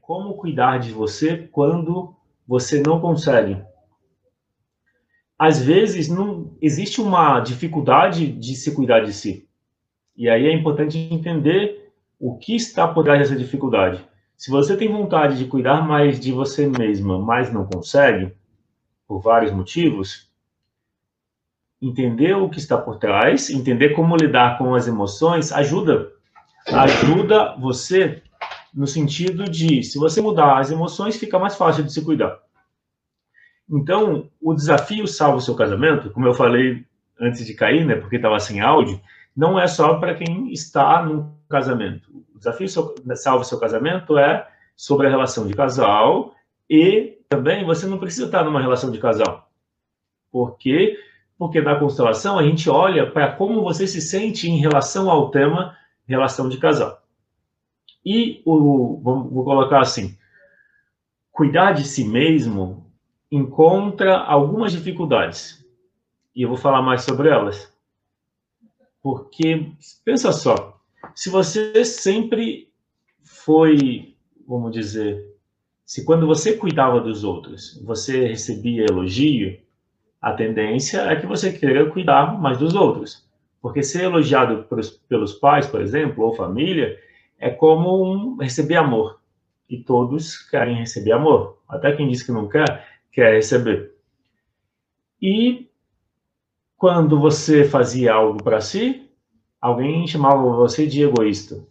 como cuidar de você quando você não consegue. Às vezes, não existe uma dificuldade de se cuidar de si. E aí é importante entender o que está por trás dessa dificuldade. Se você tem vontade de cuidar mais de você mesma, mas não consegue, por vários motivos, entender o que está por trás, entender como lidar com as emoções, ajuda você no sentido de, se você mudar as emoções, fica mais fácil de se cuidar. Então, o desafio Salva o Seu Casamento, como eu falei antes de cair, né, porque estava sem áudio, não é só para quem está no casamento. O desafio Salva o Seu Casamento é sobre a relação de casal e também você não precisa estar numa relação de casal. Por quê? Porque na constelação a gente olha para como você se sente em relação ao tema relação de casal. E vou colocar assim, cuidar de si mesmo encontra algumas dificuldades. E eu vou falar mais sobre elas. Porque, pensa só, se você sempre foi, vamos dizer, se quando você cuidava dos outros, você recebia elogio, a tendência é que você queira cuidar mais dos outros. Porque ser elogiado pelos pais, por exemplo, ou família, é como receber amor. E todos querem receber amor. Até quem diz que não quer, quer receber. E quando você fazia algo para si, alguém chamava você de egoísta.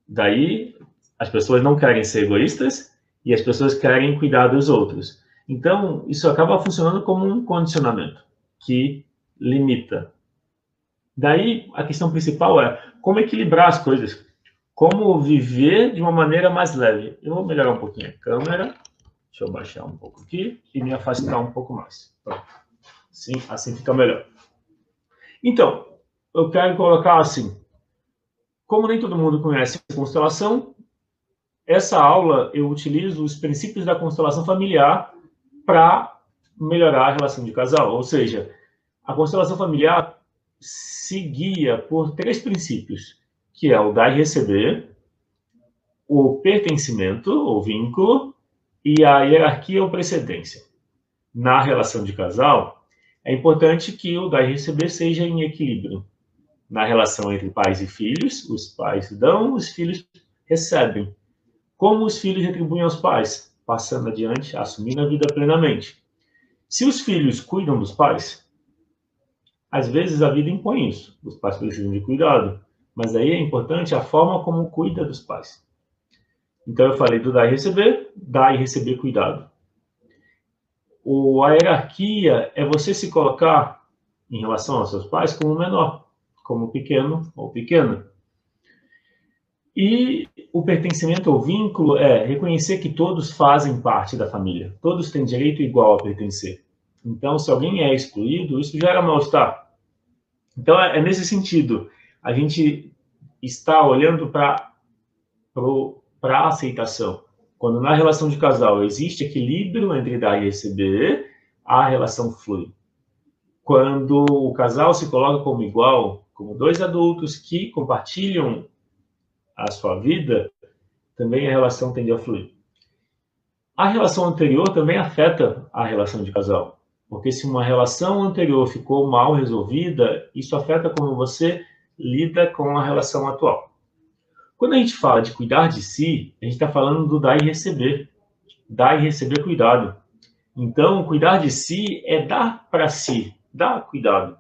Daí, as pessoas não querem ser egoístas e as pessoas querem cuidar dos outros. Então, isso acaba funcionando como um condicionamento que limita. Daí, a questão principal é como equilibrar as coisas. Como viver de uma maneira mais leve. Eu vou melhorar um pouquinho a câmera. Deixa eu baixar um pouco aqui e me afastar um pouco mais. Pronto. Assim fica melhor. Então, eu quero colocar assim. Como nem todo mundo conhece constelação, essa aula eu utilizo os princípios da constelação familiar para melhorar a relação de casal. Ou seja, a constelação familiar se guia por 3 princípios, que é o dar e receber, o pertencimento, ou vínculo, e a hierarquia ou precedência. Na relação de casal, é importante que o dar e receber seja em equilíbrio. Na relação entre pais e filhos, os pais dão, os filhos recebem. Como os filhos retribuem aos pais? Passando adiante, assumindo a vida plenamente. Se os filhos cuidam dos pais, às vezes a vida impõe isso. Os pais precisam de cuidado. Mas aí é importante a forma como cuida dos pais. Então eu falei do dar e receber cuidado. A hierarquia é você se colocar em relação aos seus pais como menor, como pequeno ou pequena. E o pertencimento ou vínculo é reconhecer que todos fazem parte da família. Todos têm direito igual a pertencer. Então, se alguém é excluído, isso gera mal-estar. Então, é nesse sentido. A gente está olhando para a aceitação. Quando na relação de casal existe equilíbrio entre dar e receber, a relação flui. Quando o casal se coloca como igual, como 2 adultos que compartilham a sua vida, também a relação tende a fluir. A relação anterior também afeta a relação de casal, porque se uma relação anterior ficou mal resolvida, isso afeta como você lida com a relação atual. Quando a gente fala de cuidar de si, a gente está falando do dar e receber cuidado. Então, cuidar de si é dar para si, dar cuidado.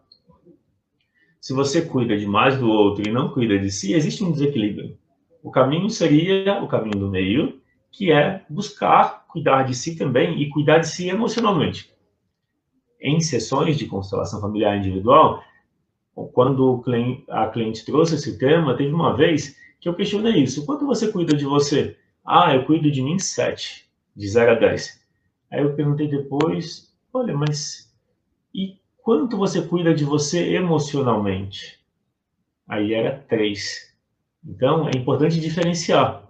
Se você cuida demais do outro e não cuida de si, existe um desequilíbrio. O caminho seria o caminho do meio, que é buscar cuidar de si também e cuidar de si emocionalmente. Em sessões de constelação familiar individual, quando a cliente trouxe esse tema, teve uma vez que eu questionei isso. Quanto você cuida de você? Ah, eu cuido de mim 7, de 0 a 10. Aí eu perguntei depois, olha, mas e quanto você cuida de você emocionalmente? Aí era 3. Então, é importante diferenciar.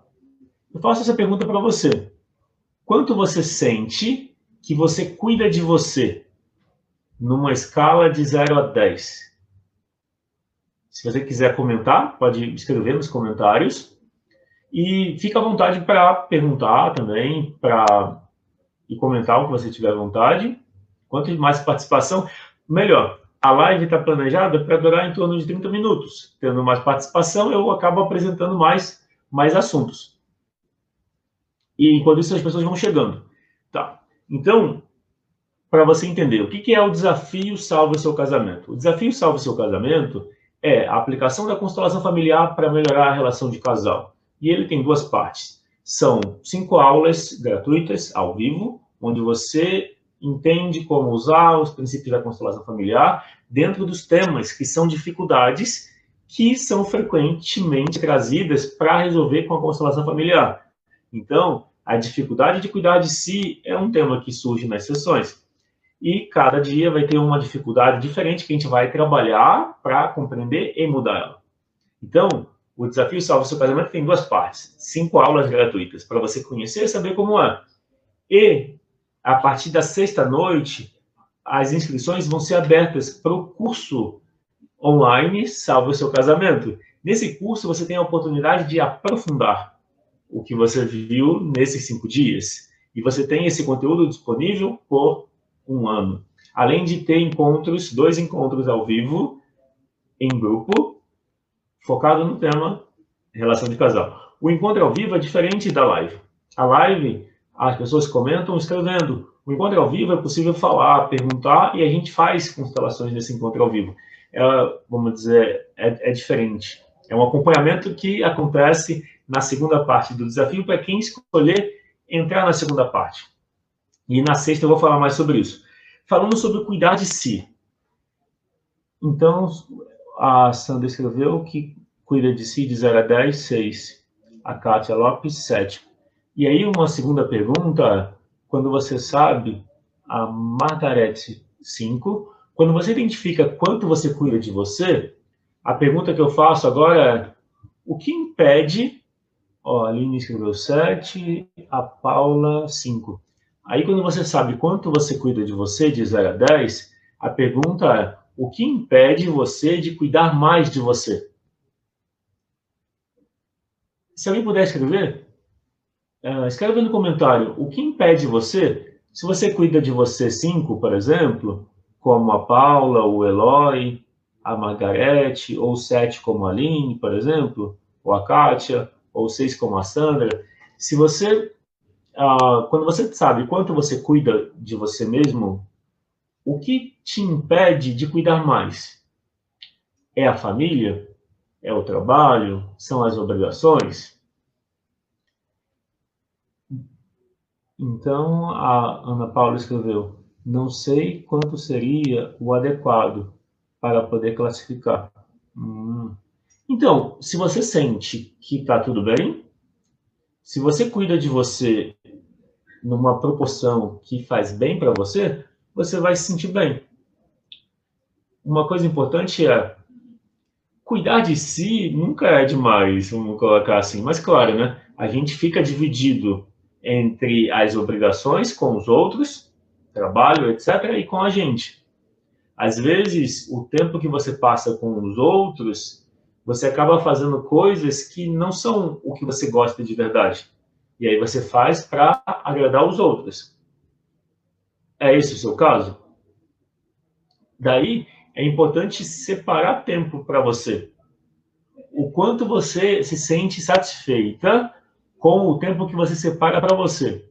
Eu faço essa pergunta para você. Quanto você sente que você cuida de você numa escala de 0 a 10? Se você quiser comentar, pode escrever nos comentários. E fica à vontade para perguntar também, e comentar o que você tiver à vontade. Quanto mais participação, melhor. A live está planejada para durar em torno de 30 minutos. Tendo mais participação, eu acabo apresentando mais assuntos. E enquanto isso, as pessoas vão chegando. Tá. Então, para você entender, o que é o desafio Salve Seu Casamento? O desafio Salve Seu Casamento é a aplicação da constelação familiar para melhorar a relação de casal. E ele tem duas partes. São 5 aulas gratuitas, ao vivo, onde você entende como usar os princípios da constelação familiar dentro dos temas que são dificuldades que são frequentemente trazidas para resolver com a constelação familiar. Então, a dificuldade de cuidar de si é um tema que surge nas sessões. E cada dia vai ter uma dificuldade diferente que a gente vai trabalhar para compreender e mudar ela. Então, o desafio Salve Seu Casamento tem duas partes. 5 aulas gratuitas para você conhecer e saber como é. E, a partir da sexta-noite, as inscrições vão ser abertas para o curso online Salve o Seu Casamento. Nesse curso, você tem a oportunidade de aprofundar o que você viu nesses 5 dias. E você tem esse conteúdo disponível por 1 ano. Além de ter encontros, 2 encontros ao vivo, em grupo, focado no tema relação de casal. O encontro ao vivo é diferente da live. A live, as pessoas comentam escrevendo. O encontro ao vivo é possível falar, perguntar, e a gente faz constelações nesse encontro ao vivo. Vamos dizer, é diferente. É um acompanhamento que acontece na segunda parte do desafio para quem escolher entrar na segunda parte. E na sexta eu vou falar mais sobre isso. Falando sobre cuidar de si. Então, a Sandra escreveu que cuida de si de 0 a 10, 6. A Kátia Lopes, 7. E aí uma segunda pergunta, quando você sabe, a Margarete, 5. Quando você identifica quanto você cuida de você, a pergunta que eu faço agora é, o que impede... a Aline escreveu 7, a Paula, 5. Aí, quando você sabe quanto você cuida de você, de 0 a 10, a pergunta é, o que impede você de cuidar mais de você? Se alguém puder escrever, escreve no comentário, o que impede você, se você cuida de você 5, por exemplo, como a Paula, o Eloy, a Margarete, ou 7 como a Aline, por exemplo, ou a Kátia, ou 6 como a Sandra, se você... quando você sabe quanto você cuida de você mesmo, o que te impede de cuidar mais? É a família? É o trabalho? São as obrigações? Então, a Ana Paula escreveu, não sei quanto seria o adequado para poder classificar. Então, se você sente que está tudo bem, se você cuida de você numa proporção que faz bem para você, você vai se sentir bem. Uma coisa importante é cuidar de si nunca é demais, vamos colocar assim. Mas claro, né? A gente fica dividido entre as obrigações com os outros, trabalho, etc., e com a gente. Às vezes, o tempo que você passa com os outros, você acaba fazendo coisas que não são o que você gosta de verdade. E aí você faz para agradar os outros. É esse o seu caso? Daí, é importante separar tempo para você. O quanto você se sente satisfeita com o tempo que você separa para você.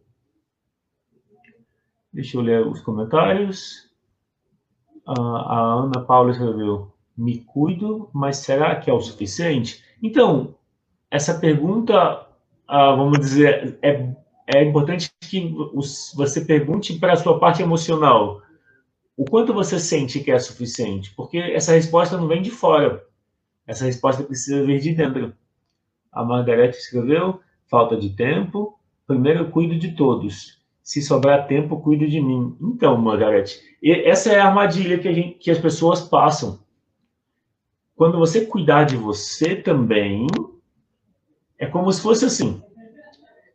Deixa eu ler os comentários. A Ana Paula escreveu, me cuido, mas será que é o suficiente? Então, essa pergunta, vamos dizer, é importante que você pergunte para a sua parte emocional. O quanto você sente que é suficiente? Porque essa resposta não vem de fora. Essa resposta precisa vir de dentro. A Margarete escreveu, falta de tempo, primeiro eu cuido de todos. Se sobrar tempo, cuido de mim. Então, Margarete, essa é a armadilha que as pessoas passam. Quando você cuidar de você também, é como se fosse assim.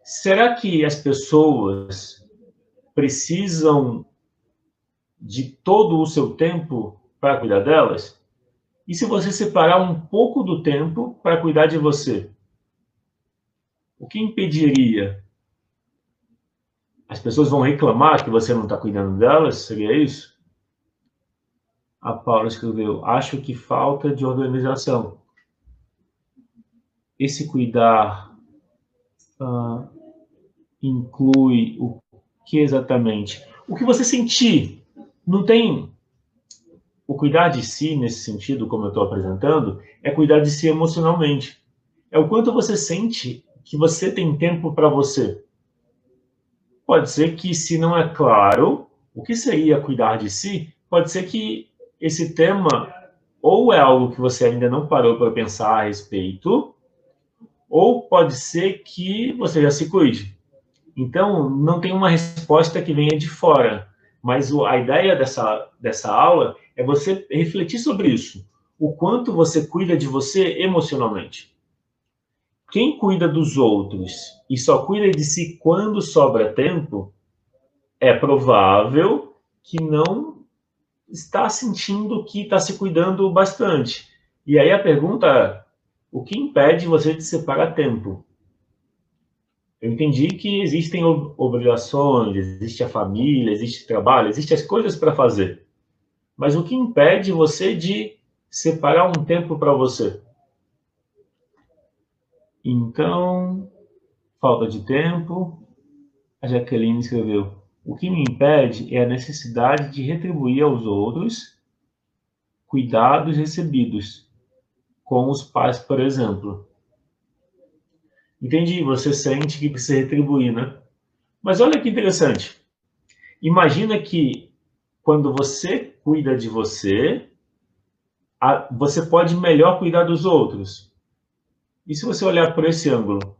Será que as pessoas precisam de todo o seu tempo para cuidar delas? E se você separar um pouco do tempo para cuidar de você? O que impediria? As pessoas vão reclamar que você não está cuidando delas? Seria isso? A Paula escreveu, acho que falta de organização. Esse cuidar inclui o que exatamente? O que você sentir. Não tem... O cuidar de si, nesse sentido, como eu estou apresentando, é cuidar de si emocionalmente. É o quanto você sente que você tem tempo para você. Pode ser que, se não é claro o que seria cuidar de si, pode ser que esse tema ou é algo que você ainda não parou para pensar a respeito, ou pode ser que você já se cuide. Então, não tem uma resposta que venha de fora, mas a ideia dessa aula é você refletir sobre isso. O quanto você cuida de você emocionalmente. Quem cuida dos outros e só cuida de si quando sobra tempo, é provável que não está sentindo que está se cuidando bastante. E aí a pergunta é, o que impede você de separar tempo? Eu entendi que existem obrigações, existe a família, existe trabalho, existem as coisas para fazer. Mas o que impede você de separar um tempo para você? Então, falta de tempo. A Jaqueline escreveu, o que me impede é a necessidade de retribuir aos outros cuidados recebidos, com os pais, por exemplo. Entendi, você sente que precisa retribuir, né? Mas olha que interessante. Imagina que quando você cuida de você, você pode melhor cuidar dos outros. E se você olhar por esse ângulo?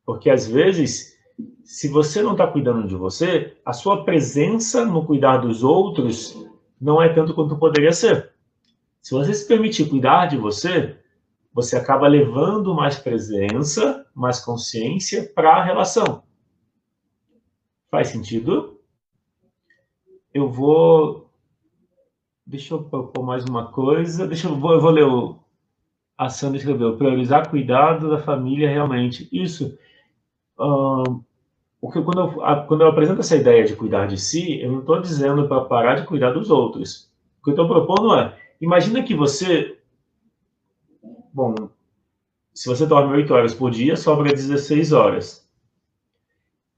Porque às vezes, se você não está cuidando de você, a sua presença no cuidar dos outros não é tanto quanto poderia ser. Se você se permitir cuidar de você, você acaba levando mais presença, mais consciência para a relação. Faz sentido? Eu vou... Deixa eu propor mais uma coisa. Eu vou ler a Sandra escreveu. Priorizar cuidado da família realmente. Isso. Porque quando eu apresento essa ideia de cuidar de si, eu não estou dizendo para parar de cuidar dos outros. O que eu estou propondo é, imagina que você... Bom, se você dorme 8 horas por dia, sobra 16 horas.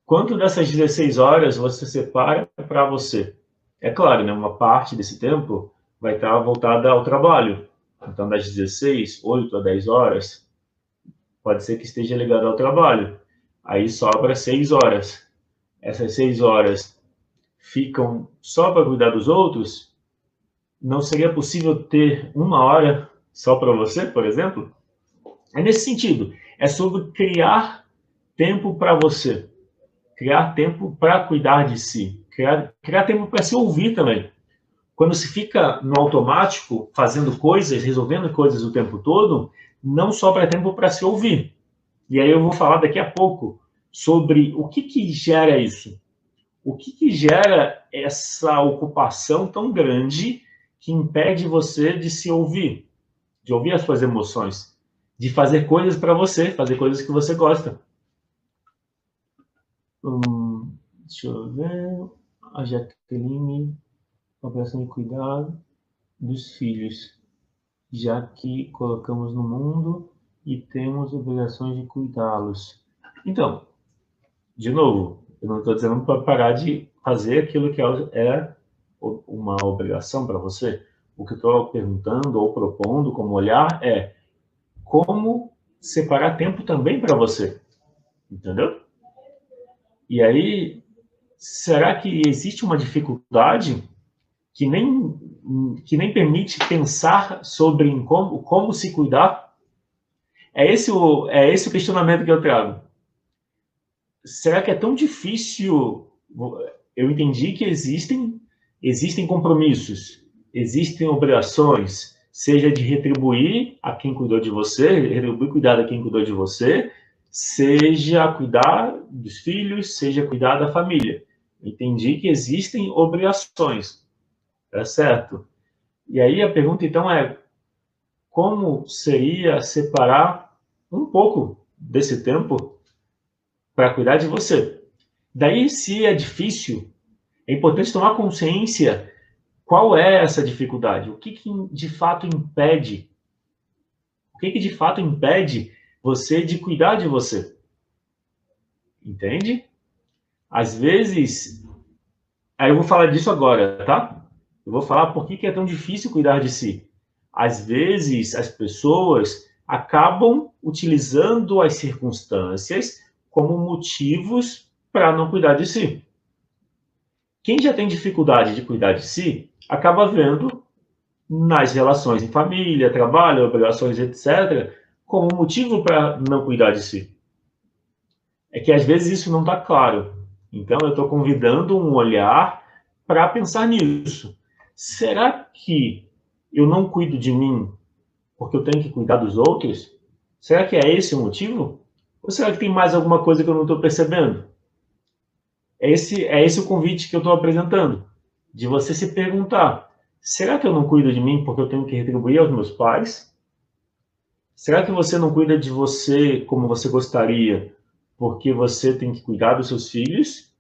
Quanto dessas 16 horas você separa para você? É claro, né, uma parte desse tempo vai estar voltada ao trabalho. Então, das 16, 8 a 10 horas, pode ser que esteja ligado ao trabalho. Aí sobra 6 horas. Essas 6 horas ficam só para cuidar dos outros? Não seria possível ter 1 hora só para você, por exemplo? É nesse sentido. É sobre criar tempo para você. Criar tempo para cuidar de si. Criar tempo para se ouvir também. Quando se fica no automático, fazendo coisas, resolvendo coisas o tempo todo, não sobra tempo para se ouvir. E aí eu vou falar daqui a pouco sobre o que gera isso. O que gera essa ocupação tão grande que impede você de se ouvir, de ouvir as suas emoções, de fazer coisas para você, fazer coisas que você gosta. Deixa eu ver. A Jaqueline, obrigação de cuidado dos filhos, já que colocamos no mundo e temos obrigações de cuidá-los. Então, de novo, eu não estou dizendo para parar de fazer aquilo que é uma obrigação para você. O que eu estou perguntando ou propondo como olhar é como separar tempo também para você. Entendeu? E aí, será que existe uma dificuldade que nem permite pensar sobre como se cuidar? É esse o questionamento que eu trago. Será que é tão difícil? Eu entendi que existem compromissos, existem obrigações, seja de retribuir a quem cuidou de você, retribuir cuidar a quem cuidou de você, seja cuidar dos filhos, seja cuidar da família. Entendi que existem obrigações, tá certo? E aí a pergunta então é, como seria separar um pouco desse tempo para cuidar de você. Daí, se é difícil, é importante tomar consciência qual é essa dificuldade, o que de fato impede, o que de fato impede você de cuidar de você. Entende? Às vezes, aí eu vou falar disso agora, tá? Eu vou falar por que é tão difícil cuidar de si. Às vezes, as pessoas acabam utilizando as circunstâncias como motivos para não cuidar de si. Quem já tem dificuldade de cuidar de si, acaba vendo nas relações em família, trabalho, obrigações, etc., como motivo para não cuidar de si. É que às vezes isso não está claro. Então eu estou convidando um olhar para pensar nisso. Será que eu não cuido de mim porque eu tenho que cuidar dos outros? Será que é esse o motivo? Ou será que tem mais alguma coisa que eu não estou percebendo? É esse o convite que eu estou apresentando. De você se perguntar, será que eu não cuido de mim porque eu tenho que retribuir aos meus pais? Será que você não cuida de você como você gostaria porque você tem que cuidar dos seus filhos?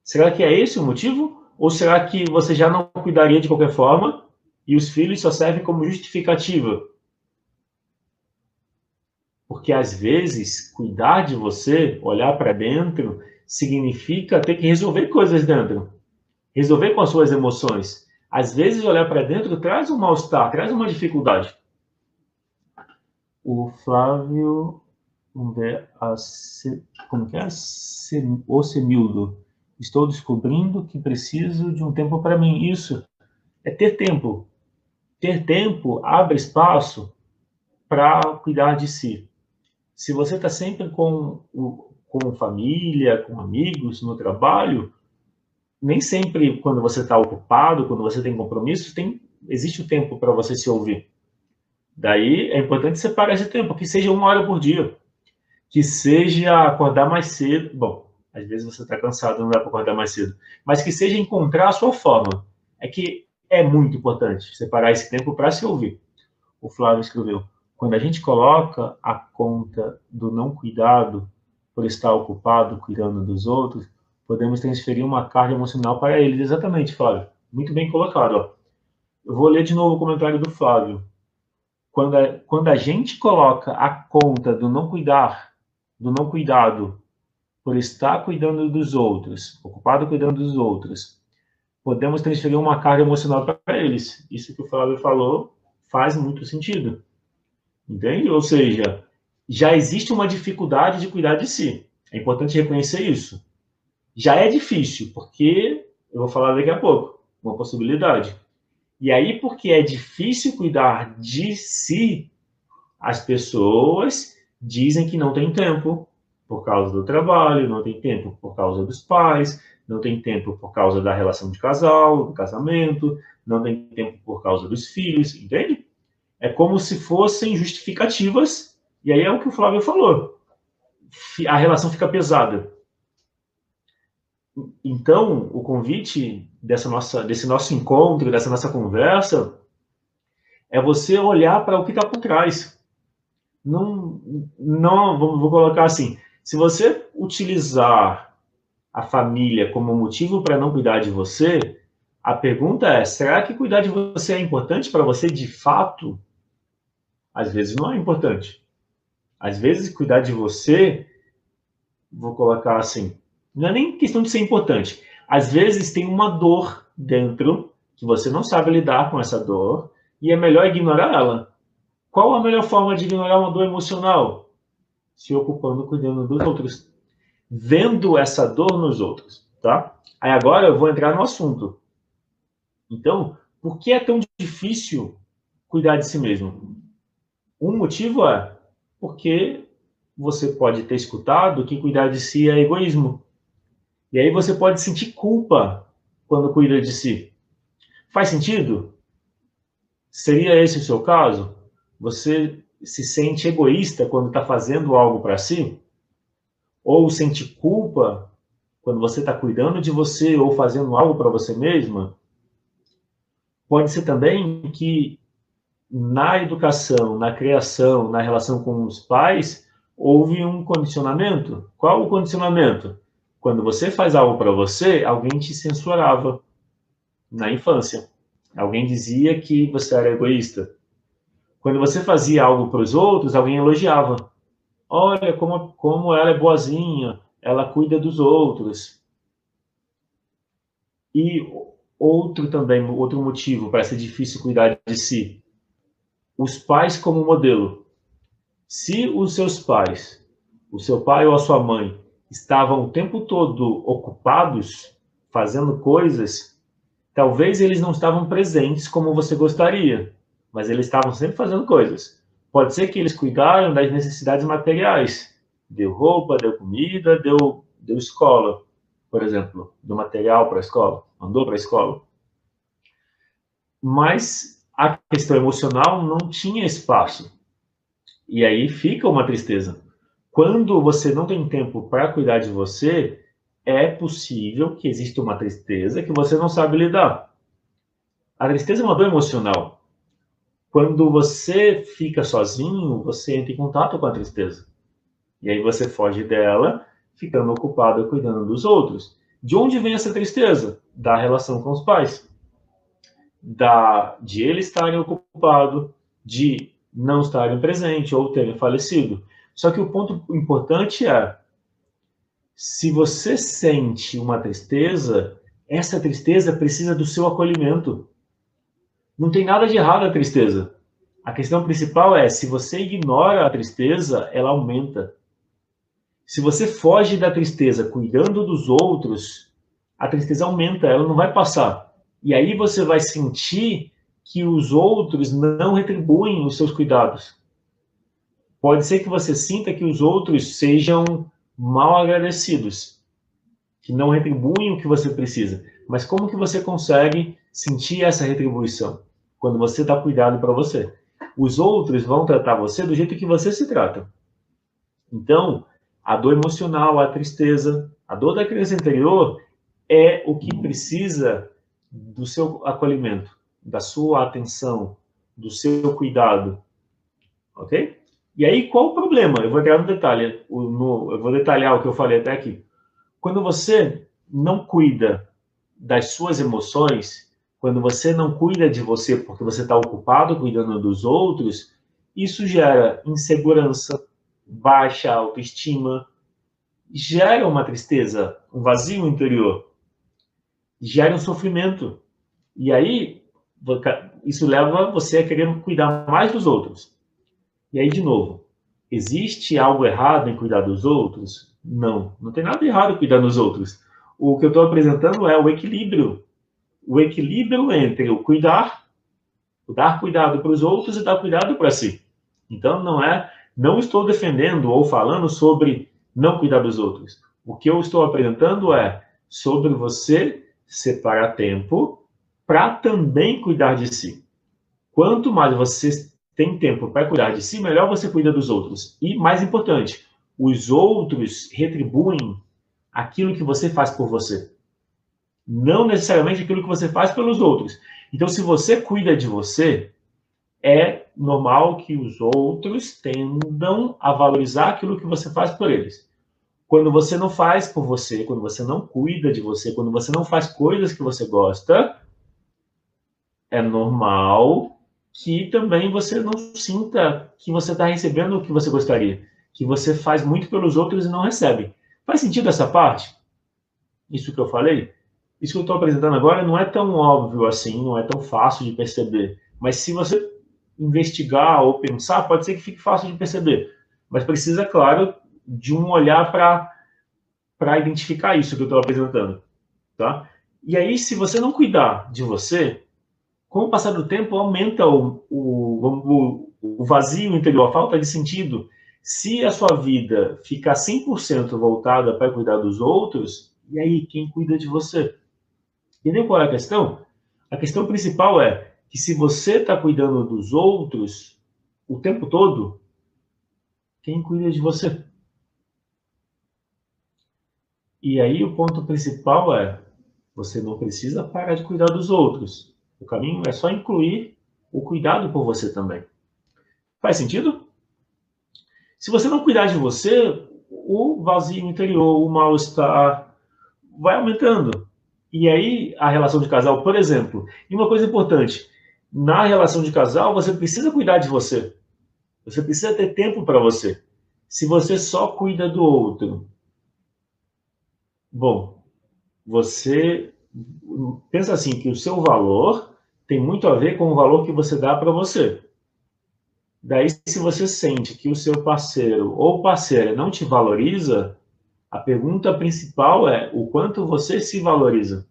Será que é esse o motivo? Ou será que você já não cuidaria de qualquer forma e os filhos só servem como justificativa? Porque às vezes cuidar de você, olhar para dentro, significa ter que resolver coisas dentro, resolver com as suas emoções. Às vezes olhar para dentro traz um mal-estar, traz uma dificuldade. O Flávio, vamos ver, como que é? O Semildo. Estou descobrindo que preciso de um tempo para mim. Isso é ter tempo. Ter tempo abre espaço para cuidar de si. Se você está sempre com família, com amigos, no trabalho, nem sempre quando você está ocupado, quando você tem compromissos, existe o tempo para você se ouvir. Daí é importante separar esse tempo, que seja 1 hora por dia, que seja acordar mais cedo. Bom, às vezes você está cansado, não dá para acordar mais cedo, mas que seja encontrar a sua forma. É que é muito importante separar esse tempo para se ouvir. O Flávio escreveu: quando a gente coloca a conta do não cuidado por estar ocupado cuidando dos outros, podemos transferir uma carga emocional para eles. Exatamente, Flávio. Muito bem colocado. Ó. Eu vou ler de novo o comentário do Flávio. Quando a gente coloca a conta do não cuidar, do não cuidado, por estar cuidando dos outros, ocupado cuidando dos outros, podemos transferir uma carga emocional para eles. Isso que o Flávio falou faz muito sentido. Entende? Ou seja, já existe uma dificuldade de cuidar de si. É importante reconhecer isso. Já é difícil, porque eu vou falar daqui a pouco, uma possibilidade. E aí, porque é difícil cuidar de si, as pessoas dizem que não tem tempo por causa do trabalho, não tem tempo por causa dos pais, não tem tempo por causa da relação de casal, do casamento, não tem tempo por causa dos filhos, entende? É como se fossem justificativas, e aí é o que o Flávio falou. A relação fica pesada. Então, o convite desse nosso encontro, dessa nossa conversa, é você olhar para o que está por trás. Não, vou colocar assim, se você utilizar a família como motivo para não cuidar de você, a pergunta é, será que cuidar de você é importante para você de fato? Às vezes não é importante. Às vezes cuidar de você, vou colocar assim, não é nem questão de ser importante. Às vezes tem uma dor dentro que você não sabe lidar com essa dor e é melhor ignorar ela. Qual a melhor forma de ignorar uma dor emocional? Se ocupando, cuidando dos outros. Vendo essa dor nos outros, tá? Aí agora eu vou entrar no assunto. Então, por que é tão difícil cuidar de si mesmo? Um motivo é porque você pode ter escutado que cuidar de si é egoísmo. E aí você pode sentir culpa quando cuida de si. Faz sentido? Seria esse o seu caso? Você se sente egoísta quando está fazendo algo para si? Ou sente culpa quando você está cuidando de você ou fazendo algo para você mesma? Pode ser também que na educação, na criação, na relação com os pais, houve um condicionamento. Qual o condicionamento? Quando você faz algo para você, alguém te censurava na infância. Alguém dizia que você era egoísta. Quando você fazia algo para os outros, alguém elogiava. Olha como ela é boazinha, ela cuida dos outros. E outro motivo para ser difícil cuidar de si. Os pais como modelo. Se os seus pais, o seu pai ou a sua mãe, estavam o tempo todo ocupados, fazendo coisas, talvez eles não estavam presentes como você gostaria, mas eles estavam sempre fazendo coisas. Pode ser que eles cuidaram das necessidades materiais. Deu roupa, deu comida, deu escola, por exemplo, do material para a escola, mandou para a escola. Mas a questão emocional não tinha espaço. E aí fica uma tristeza. Quando você não tem tempo para cuidar de você, é possível que exista uma tristeza que você não sabe lidar. A tristeza é uma dor emocional. Quando você fica sozinho, você entra em contato com a tristeza. E aí você foge dela, ficando ocupado cuidando dos outros. De onde vem essa tristeza? Da relação com os pais. De eles estarem ocupados, de não estarem presentes ou terem falecido. Só que o ponto importante é, se você sente uma tristeza, essa tristeza precisa do seu acolhimento. Não tem nada de errado a tristeza. A questão principal é, se você ignora a tristeza, ela aumenta. Se você foge da tristeza cuidando dos outros, a tristeza aumenta, ela não vai passar. E aí você vai sentir que os outros não retribuem os seus cuidados. Pode ser que você sinta que os outros sejam mal agradecidos, que não retribuem o que você precisa. Mas como que você consegue sentir essa retribuição? Quando você dá cuidado para você. Os outros vão tratar você do jeito que você se trata. Então, a dor emocional, a tristeza, a dor da criança interior é o que precisa do seu acolhimento, da sua atenção, do seu cuidado, ok? E aí, qual o problema? Eu vou entrar no detalhe, eu vou detalhar o que eu falei até aqui. Quando você não cuida das suas emoções, quando você não cuida de você porque você está ocupado cuidando dos outros, isso gera insegurança, baixa autoestima, gera uma tristeza, um vazio interior, gera um sofrimento. E aí, isso leva você a querer cuidar mais dos outros. E aí, de novo, existe algo errado em cuidar dos outros? Não, não tem nada errado em cuidar dos outros. O que eu estou apresentando é o equilíbrio. O equilíbrio entre o dar cuidado para os outros e dar cuidado para si. Então, não estou defendendo ou falando sobre não cuidar dos outros. O que eu estou apresentando é sobre você separar tempo para também cuidar de si. Quanto mais você tem tempo para cuidar de si, melhor você cuida dos outros. E, mais importante, os outros retribuem aquilo que você faz por você. Não necessariamente aquilo que você faz pelos outros. Então, se você cuida de você, é normal que os outros tendam a valorizar aquilo que você faz por eles. Quando você não faz por você, quando você não cuida de você, quando você não faz coisas que você gosta, é normal que também você não sinta que você está recebendo o que você gostaria, que você faz muito pelos outros e não recebe. Faz sentido essa parte? Isso que eu falei? Isso que eu estou apresentando agora não é tão óbvio assim, não é tão fácil de perceber. Mas se você investigar ou pensar, pode ser que fique fácil de perceber. Mas precisa, claro, de um olhar para identificar isso que eu estou apresentando. Tá? E aí, se você não cuidar de você, com o passar do tempo, aumenta o vazio interior, a falta de sentido. Se a sua vida ficar 100% voltada para cuidar dos outros, e aí, quem cuida de você? Entendeu qual é a questão? A questão principal é que se você está cuidando dos outros o tempo todo, quem cuida de você? E aí o ponto principal é, você não precisa parar de cuidar dos outros. O caminho é só incluir o cuidado por você também. Faz sentido? Se você não cuidar de você, o vazio interior, o mal-estar vai aumentando. E aí, a relação de casal, por exemplo, e uma coisa importante, na relação de casal, você precisa cuidar de você. Você precisa ter tempo para você. Se você só cuida do outro, bom, você pensa assim, que o seu valor tem muito a ver com o valor que você dá para você. Daí, se você sente que o seu parceiro ou parceira não te valoriza, a pergunta principal é o quanto você se valoriza.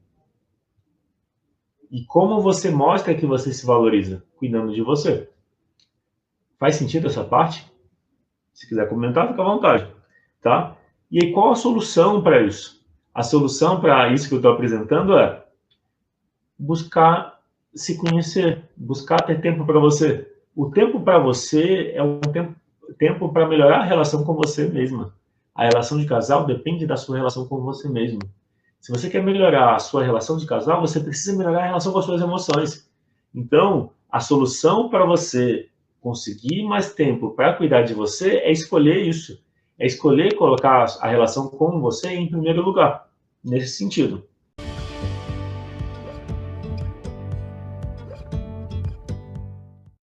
E como você mostra que você se valoriza? Cuidando de você. Faz sentido essa parte? Se quiser comentar, fica à vontade. Tá? E aí, qual a solução para isso? A solução para isso que eu estou apresentando é buscar se conhecer, buscar ter tempo para você. O tempo para você é um tempo para melhorar a relação com você mesma. A relação de casal depende da sua relação com você mesmo. Se você quer melhorar a sua relação de casal, você precisa melhorar a relação com as suas emoções. Então, a solução para você conseguir mais tempo para cuidar de você é escolher isso. É escolher colocar a relação com você em primeiro lugar, nesse sentido.